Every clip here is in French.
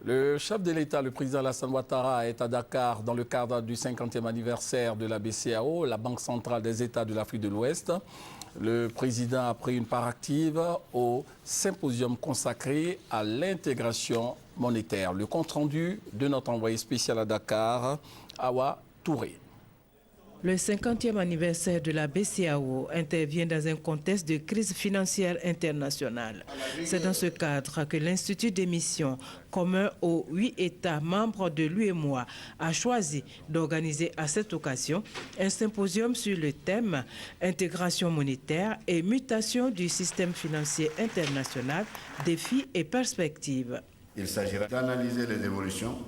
Le chef de l'État, le président Alassane Ouattara, est à Dakar dans le cadre du 50e anniversaire de la BCEAO, la Banque centrale des États de l'Afrique de l'Ouest. Le président a pris une part active au symposium consacré à l'intégration monétaire. Le compte-rendu de notre envoyé spécial à Dakar, Awa Touré. Le 50e anniversaire de la BCEAO intervient dans un contexte de crise financière internationale. C'est dans ce cadre que l'Institut d'émission, commun aux 8 États membres de l'UEMOA, a choisi d'organiser à cette occasion un symposium sur le thème « Intégration monétaire et mutation du système financier international, défis et perspectives ». Il s'agira d'analyser les évolutions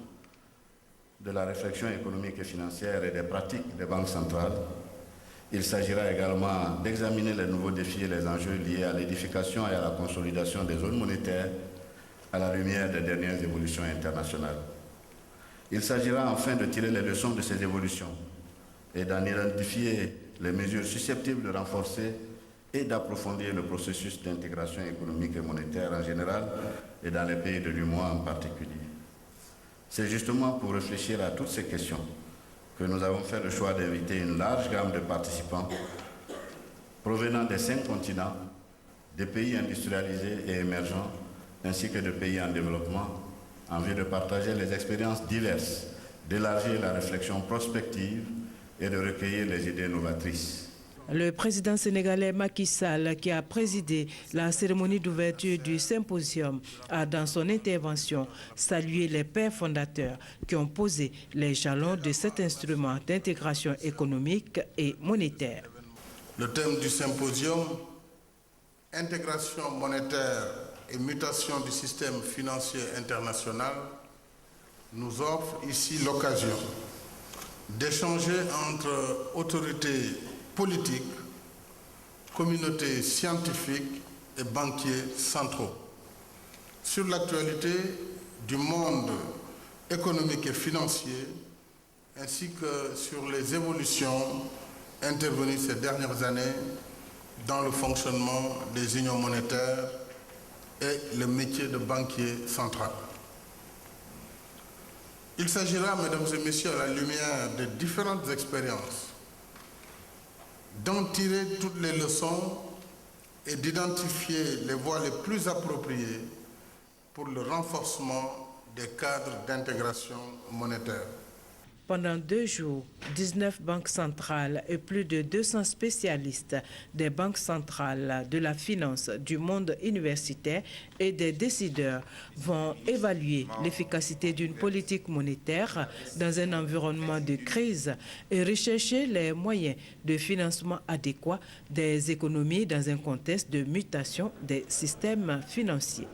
de la réflexion économique et financière et des pratiques des banques centrales. Il s'agira également d'examiner les nouveaux défis et les enjeux liés à l'édification et à la consolidation des zones monétaires à la lumière des dernières évolutions internationales. Il s'agira enfin de tirer les leçons de ces évolutions et d'en identifier les mesures susceptibles de renforcer et d'approfondir le processus d'intégration économique et monétaire en général et dans les pays de l'UEMOA en particulier. C'est justement pour réfléchir à toutes ces questions que nous avons fait le choix d'inviter une large gamme de participants provenant des 5 continents, des pays industrialisés et émergents, ainsi que de pays en développement, en vue de partager les expériences diverses, d'élargir la réflexion prospective et de recueillir les idées novatrices. Le président sénégalais Macky Sall, qui a présidé la cérémonie d'ouverture du symposium, a dans son intervention salué les pères fondateurs qui ont posé les jalons de cet instrument d'intégration économique et monétaire. Le thème du symposium, intégration monétaire et mutation du système financier international, nous offre ici l'occasion d'échanger entre autorités politiques, communautés scientifiques et banquiers centraux sur l'actualité du monde économique et financier ainsi que sur les évolutions intervenues ces dernières années dans le fonctionnement des unions monétaires et le métier de banquier central. Il s'agira, mesdames et messieurs, à la lumière des différentes expériences, d'en tirer toutes les leçons et d'identifier les voies les plus appropriées pour le renforcement des cadres d'intégration monétaire. Pendant 2 jours, 19 banques centrales et plus de 200 spécialistes des banques centrales, de la finance, du monde universitaire et des décideurs vont évaluer l'efficacité d'une politique monétaire dans un environnement de crise et rechercher les moyens de financement adéquats des économies dans un contexte de mutation des systèmes financiers.